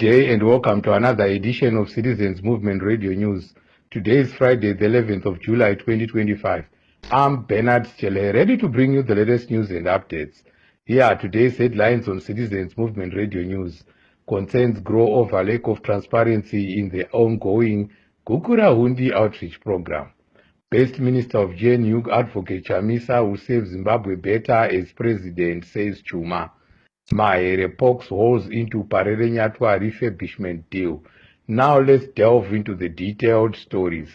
day and welcome to another edition of Citizens Movement Radio News. Today is Friday, the 11th of July 2025. I'm Bernard Chele, ready to bring you the latest news and updates. Here are today's headlines on Citizens Movement Radio News. Concerns grow over lack of transparency in the ongoing Gukurahundi outreach program. Best Minister of GNU Advocate Chamisa will save Zimbabwe better as president, says Chuma. Mahere pokes holes into Parere Nyatwa refurbishment deal. Now let's delve into the detailed stories.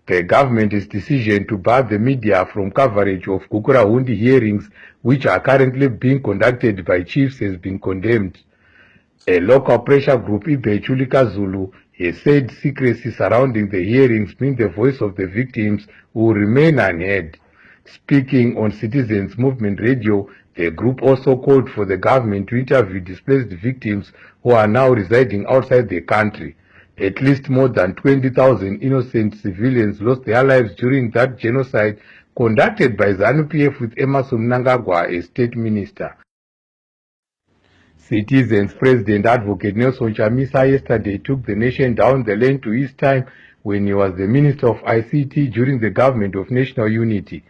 The government's decision to bar the media from coverage of Gukurahundi hearings, which are currently being conducted by chiefs, has been condemned. A local pressure group, Ibe Chulika Zulu, has said secrecy surrounding the hearings means the voice of the victims will remain unheard. Speaking on Citizens Movement Radio, the group also called for the government to interview displaced victims who are now residing outside the country. At least more than 20,000 innocent civilians lost their lives during that genocide conducted by ZANU-PF with Emmerson Mnangagwa as state minister. Citizens President Advocate Nelson Chamisa yesterday took the nation down the lane to his time when he was the Minister of ICT during the government of national unity.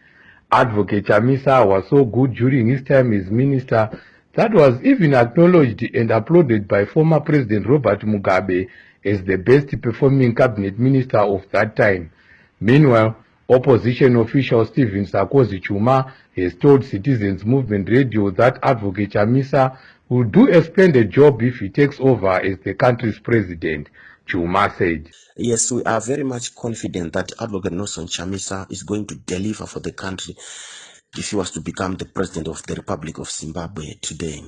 Advocate Chamisa was so good during his time as minister that was even acknowledged and applauded by former President Robert Mugabe as the best performing cabinet minister of that time. Meanwhile, opposition official Stephen Sarkozy Chuma has told Citizens Movement Radio that Advocate Chamisa will do a splendid job if he takes over as the country's president. Chuma said, "Yes, we are very much confident that Advocate Nelson Chamisa is going to deliver for the country if he was to become the president of the Republic of Zimbabwe today.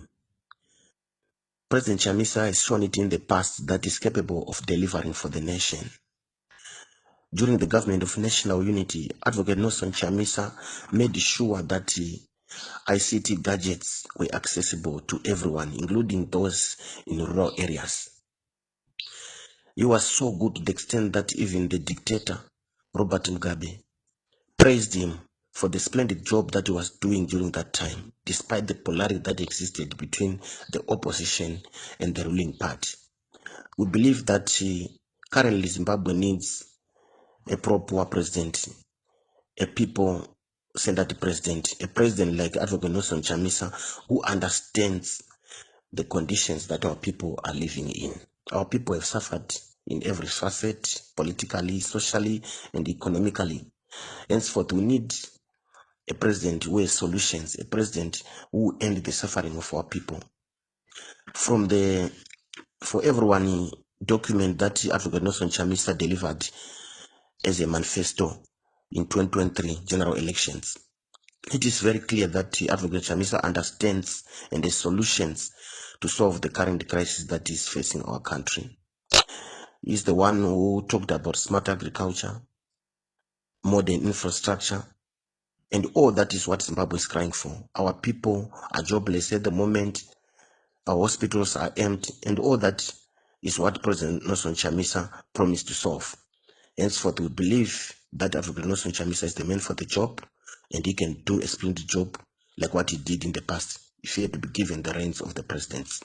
President Chamisa has shown it in the past that is capable of delivering for the nation. During the government of national unity, Advocate Nelson Chamisa made sure that ICT gadgets were accessible to everyone, including those in rural areas. He was so good to the extent that even the dictator, Robert Mugabe, praised him for the splendid job that he was doing during that time, despite the polarity that existed between the opposition and the ruling party. We believe that currently Zimbabwe needs a pro-poor president, a people-centered president, a president like Advocate Nelson Chamisa who understands the conditions that our people are living in. Our people have suffered in every facet, politically, socially, and economically. Henceforth, we need a president who has solutions, a president who will end the suffering of our people. From the For Everyone document that Advocate Nelson Chamisa delivered as a manifesto in 2023 general elections, it is very clear that Advocate Chamisa understands and has solutions to solve the current crisis that is facing our country. He's the one who talked about smart agriculture, modern infrastructure, and all that is what Zimbabwe is crying for. Our people are jobless at the moment, our hospitals are empty, and all that is what President Nelson Chamisa promised to solve. Henceforth, we believe that Advocate Nelson Chamisa is the man for the job, and he can do a splendid job like what he did in the past if he had to be given the reins of the presidency.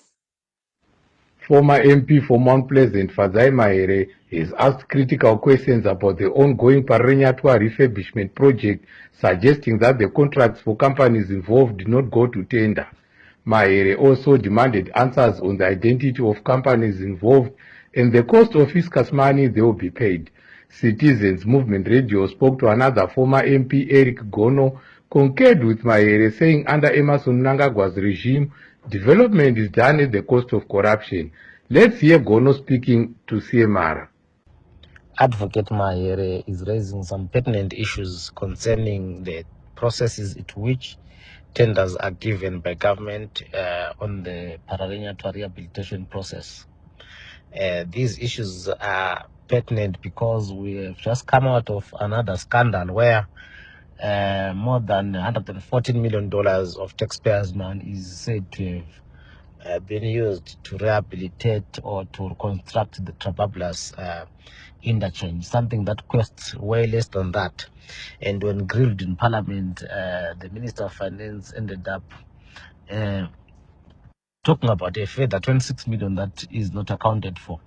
Former MP for Mount Pleasant, Fadzai Mahere, has asked critical questions about the ongoing Parere Nyatwa refurbishment project, suggesting that the contracts for companies involved did not go to tender. Mahere also demanded answers on the identity of companies involved and the cost of fiscus money they will be paid. Citizens Movement Radio spoke to another former MP, Eric Gono, concurred with Mahere, saying under Emmerson Mnangagwa's regime, development is done at the cost of corruption. Let's hear Gono speaking to CMR. Advocate Mahere is raising some pertinent issues concerning the processes at which tenders are given by government on the Parere Nyatwa rehabilitation process. These issues are pertinent because we have just come out of another scandal where more than $114 million of taxpayers' money is said to been used to rehabilitate or to reconstruct the Trabablas interchange, something that costs way less than that. And when grilled in Parliament, the Minister of Finance ended up talking about a further 26 million that is not accounted for.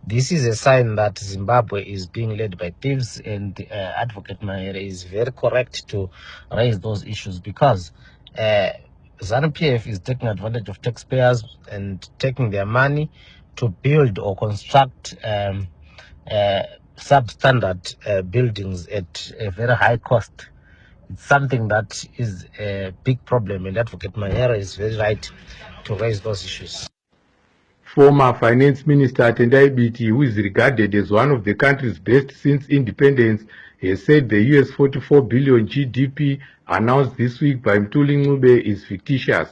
This is a sign that Zimbabwe is being led by thieves, and Advocate Mahere is very correct to raise those issues, because ZANU-PF is taking advantage of taxpayers and taking their money to build or construct substandard buildings at a very high cost. It's something that is a big problem, and Advocate Mahere is very right to raise those issues. Former Finance Minister Tendai Biti, who is regarded as one of the country's best since independence, has said the US 44 billion GDP announced this week by Mthuli Ncube is fictitious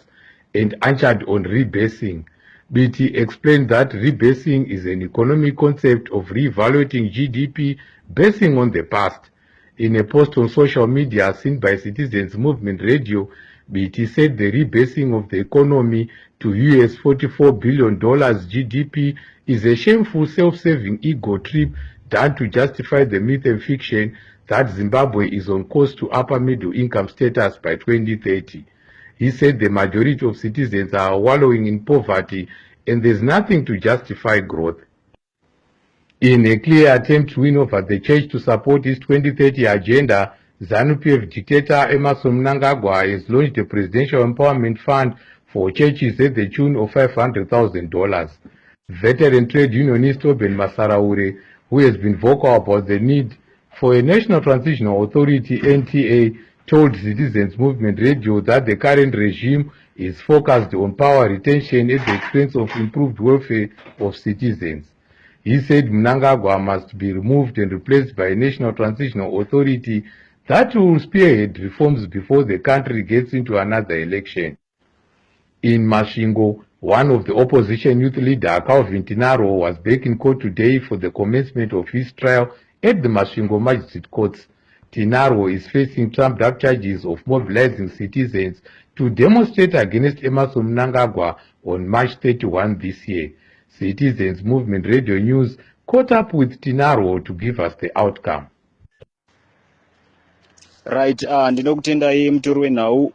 and anchored on rebasing. Biti explained that rebasing is an economic concept of reevaluating GDP basing on the past. In a post on social media seen by Citizens Movement Radio, Biti said the rebasing of the economy to US $44 billion GDP is a shameful self-serving ego trip done to justify the myth and fiction that Zimbabwe is on course to upper middle income status by 2030. He said the majority of citizens are wallowing in poverty and there's nothing to justify growth. In a clear attempt to win over the church to support his 2030 agenda, ZANU-PF dictator Emmerson Mnangagwa has launched a presidential empowerment fund for churches at the tune of $500,000. Veteran trade unionist Oben Masaraure, who has been vocal about the need for a National Transitional Authority (NTA), told Citizens Movement Radio that the current regime is focused on power retention at the expense of improved welfare of citizens. He said Mnangagwa must be removed and replaced by a National Transitional Authority that will spearhead reforms before the country gets into another election. In Masvingo, one of the opposition youth leader, Calvin Tinaro, was back in court today for the commencement of his trial at the Masvingo Magistrate Courts. Tinaro is facing trumped-up charges of mobilizing citizens to demonstrate against Emmerson Mnangagwa on March 31 this year. Citizens Movement Radio News caught up with Tinaro to give us the outcome. Right, ndinokutendai mutori wenhau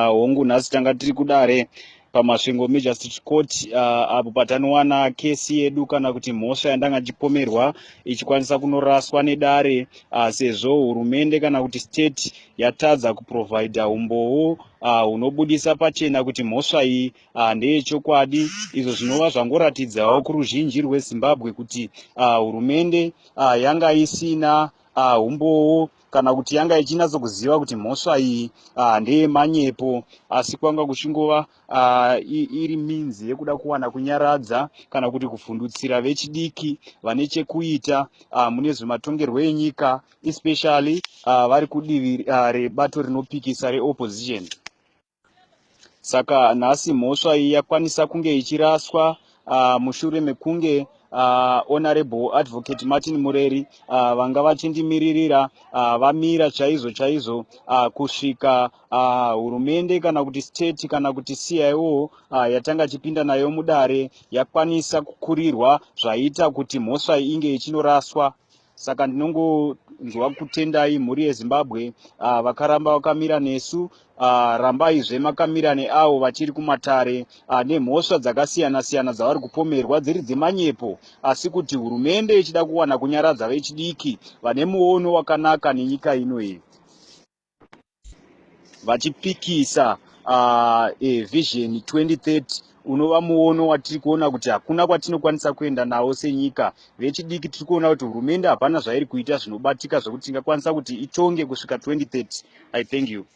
hongu nhasi tanga tiri kudare pamasvingo Magistrate Court apo patanowana kesi yedu kana kuti mhosva yandanga chipomerwa ichikwanisa kunoraswa nedare sezvo hurumende kana kuti state yatadza kuprovida umboo hunobudisa pachena kuti mhosva iyi ndeyechokwadi, izvo zvinova zvangoratidzawo kuruzhinji rweZimbabwe kuti hurumende yanga isina umboo kana kuti yanga ichinatsokuziva kuti mhosva iyi ndeye manyepo, asi kwanga kuchingova iri minzi yekuda kuwana kunyaradza kana kuti kuvhundutsira vechidiki vane chekuita mune zvematongerwo enyika, especially vari kudivi rebato rinopikisa reopposition. Saka nhasi mhosva iyi yakwanisa kunge ichiraswa mushure mekunge Honorable Advocate Martin Mureri vanga vachindimiririra vamira chaizvo kusvika hurumende kana kuti state kana kuti CIO yatanga chipinda nayo mudare yakwanisa kukurirwa zvaita kuti mhosva inge ichinoraswa. Saka ndinongonzwa kutendai mhuri yeZimbabwe vakaramba vakamira nesu, rambaizve makamira neavo vachiri kumatare nemhosva dzakasiyana-siyana dzavari kupomerwa dziri dzemanyepo, asi kuti hurumende ichida kuwana kunyaradza vechidiki vane muono wakanaka nenyika ino iyi, vachipikisa Vision 2030 unova muono watiri kuona kuti hakuna kwatinokwanisa kuenda nawo senyika. Vechidiki tiri kuona kuti hurumende hapana zvairi kuita zvinobatika zvokuti tingakwanisa kuti itonge kusvika 2030. I thank you.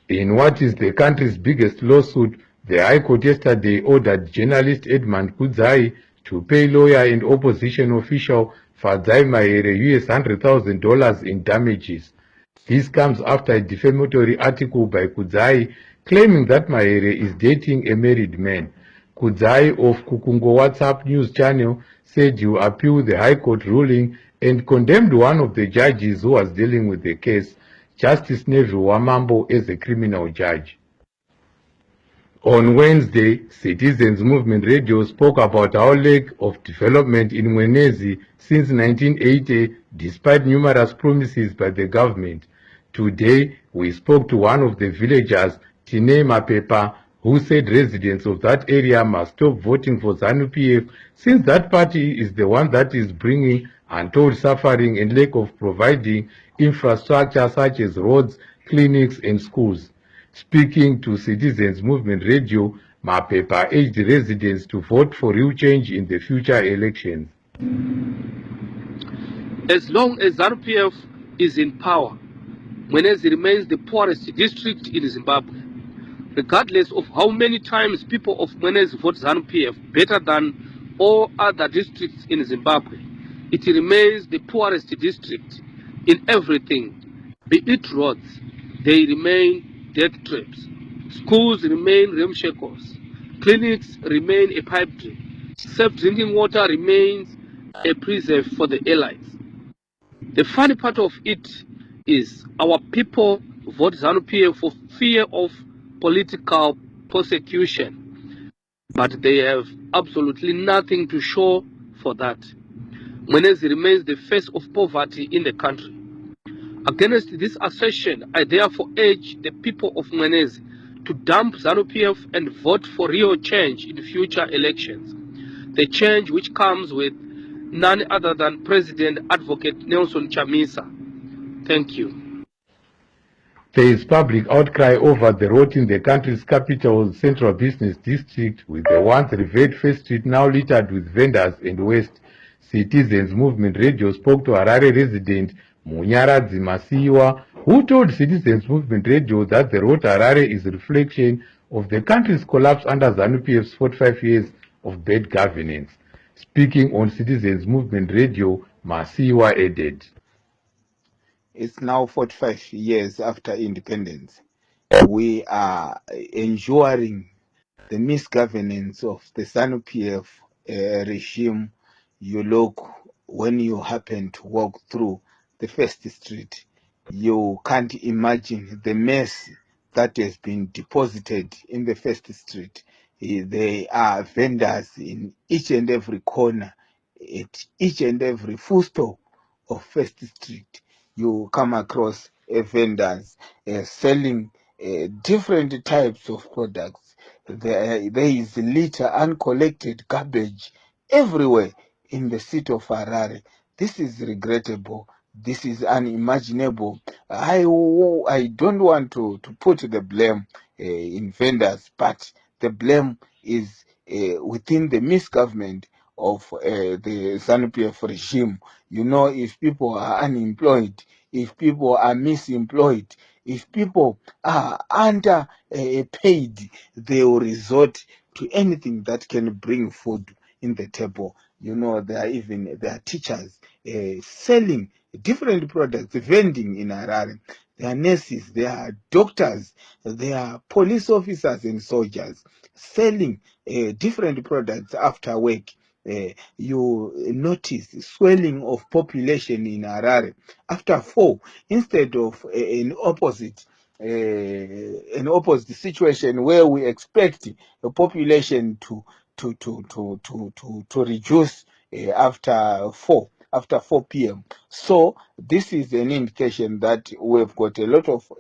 In what is the country's biggest lawsuit, the High Court yesterday ordered journalist Edmund Kudzai to pay lawyer and opposition official Fadzai Mahere $100,000 in damages. This comes after a defamatory article by Kudzai claiming that Mahere is dating a married man. Kudzai of Kukungo WhatsApp news channel said he will appeal the High Court ruling and condemned one of the judges who was dealing with the case, Justice Neville Wamambo, as a criminal judge. On Wednesday, Citizens Movement Radio spoke about our lack of development in Mwenezi since 1980, despite numerous promises by the government. Today, we spoke to one of the villagers, Tine Mapepa, who said residents of that area must stop voting for ZANU-PF since that party is the one that is bringing untold suffering and lack of providing infrastructure such as roads, clinics, and schools. Speaking to Citizens Movement Radio, Mapepa urged residents to vote for real change in the future elections. As long as ZANU-PF is in power, Mwenezi remains the poorest district in Zimbabwe. Regardless of how many times people of Mwenezi vote ZANU-PF better than all other districts in Zimbabwe, it remains the poorest district in everything. Be it roads, they remain death traps. Schools remain ramshackles. Clinics remain a pipe dream. Safe drinking water remains a preserve for the allies. The funny part of it is our people vote ZANU-PF for fear of political persecution, but they have absolutely nothing to show for that. Mwenezi remains the face of poverty in the country. Against this assertion, I therefore urge the people of Mwenezi to dump ZANU-PF and vote for real change in future elections. The change which comes with none other than President Advocate Nelson Chamisa. Thank you. There is public outcry over the road in the country's capital, Central Business District, with the once revered First Street now littered with vendors and waste. Citizens Movement Radio spoke to Harare resident Munyaradzi Masiwa, who told Citizens Movement Radio that the road to Harare is a reflection of the country's collapse under ZANU-PF's 45 years of bad governance. Speaking on Citizens Movement Radio, Masiwa added, "It's now 45 years after independence. We are enduring the misgovernance of the ZANU-PF regime. You look, when you happen to walk through the First Street, you can't imagine the mess that has been deposited in the First Street. There are vendors in each and every corner, at each and every food store of First Street. You come across vendors selling different types of products. There is litter, uncollected garbage everywhere in the city of Harare. This is regrettable. This is unimaginable. I don't want to put the blame in vendors, but the blame is within the misgovernment of the ZANU-PF regime. You know, if people are unemployed, if people are misemployed, if people are underpaid, they will resort to anything that can bring food in the table. You know, there are teachers selling different products, vending in Harare. There are nurses, there are doctors, there are police officers and soldiers selling different products after work. You notice swelling of population in Harare after 4, instead of an opposite situation where we expect the population to reduce after 4 p.m. So this is an indication that we've got a lot of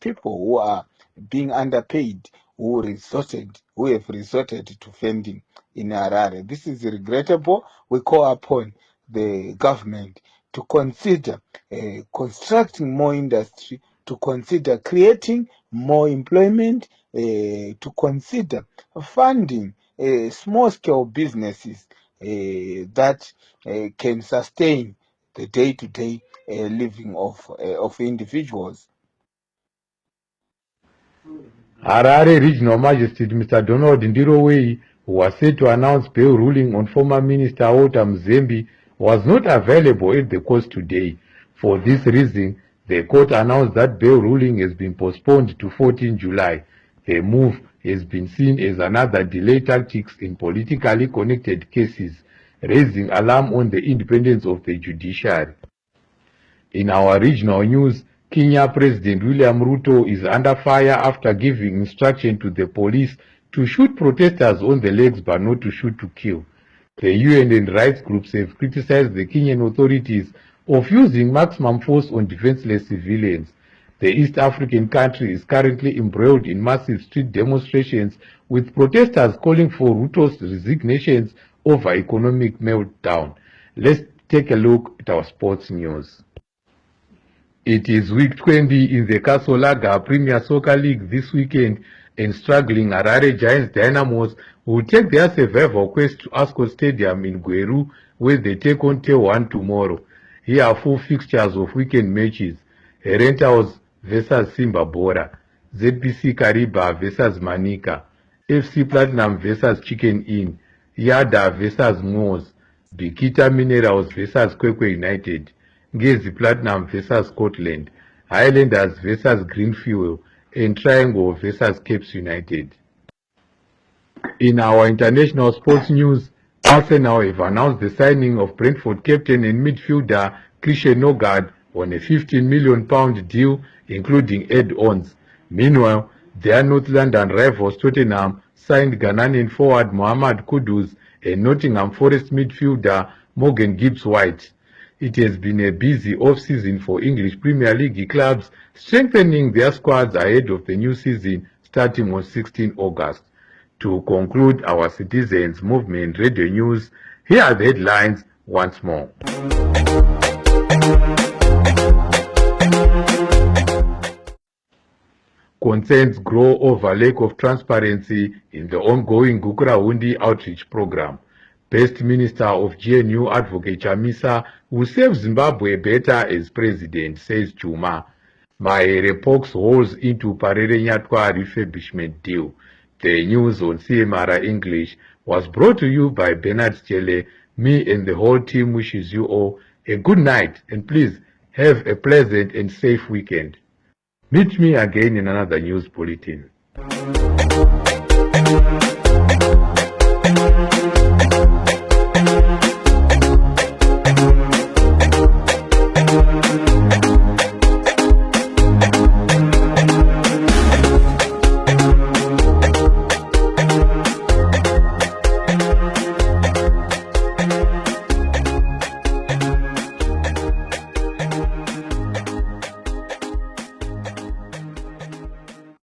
people who are being underpaid, who have resorted to vending in Harare. This is regrettable. We call upon the government to consider constructing more industry, to consider creating more employment, to consider funding small-scale businesses that can sustain the day-to-day living of individuals. Harare Regional Magistrate Mr. Donald Ndirowei, who was set to announce bail ruling on former Minister Walter Mzembi, was not available at the court today. For this reason, the court announced that bail ruling has been postponed to 14 July. A move has been seen as another delay tactics in politically connected cases, raising alarm on the independence of the judiciary. In our regional news, Kenya President William Ruto is under fire after giving instruction to the police to shoot protesters on the legs but not to shoot to kill. The UN and rights groups have criticized the Kenyan authorities of using maximum force on defenseless civilians. The East African country is currently embroiled in massive street demonstrations, with protesters calling for Ruto's resignations over economic meltdown. Let's take a look at our sports news. It is week 20 in the Kasolaga Premier Soccer League this weekend, and struggling Harare Giants Dynamos will take their survival quest to Ascot Stadium in Gweru, where they take on T1 tomorrow. Here are 4 fixtures of weekend matches: Herentaus vs Simba Bora, ZPC Kariba vs Manika, FC Platinum vs Chicken Inn, Yada vs Moors, Bikita Minerals vs Kwekwe United, Ngezi Platinum vs Scotland, Highlanders vs Greenfuel, and Triangle vs Capes United. In our international sports news, Arsenal have announced the signing of Brentford captain and midfielder Christian Nogard on a £15 million deal, including add-ons. Meanwhile, their North London rivals Tottenham signed Ghanaian forward Mohamed Kudus and Nottingham Forest midfielder Morgan Gibbs-White. It has been a busy off-season for English Premier League clubs, strengthening their squads ahead of the new season starting on 16 August. To conclude our Citizens Movement Radio News, here are the headlines once more. Concerns grow over lack of transparency in the ongoing Gukurahundi outreach program. Best Minister of GNU Advocate Chamisa will serve Zimbabwe better as president, says Chuma. Mahere pokes holes into Parere Nyatwa refurbishment deal. The news on CMR English was brought to you by Bernard Chele. Me and the whole team wishes you all a good night, and please have a pleasant and safe weekend. Meet me again in another news bulletin.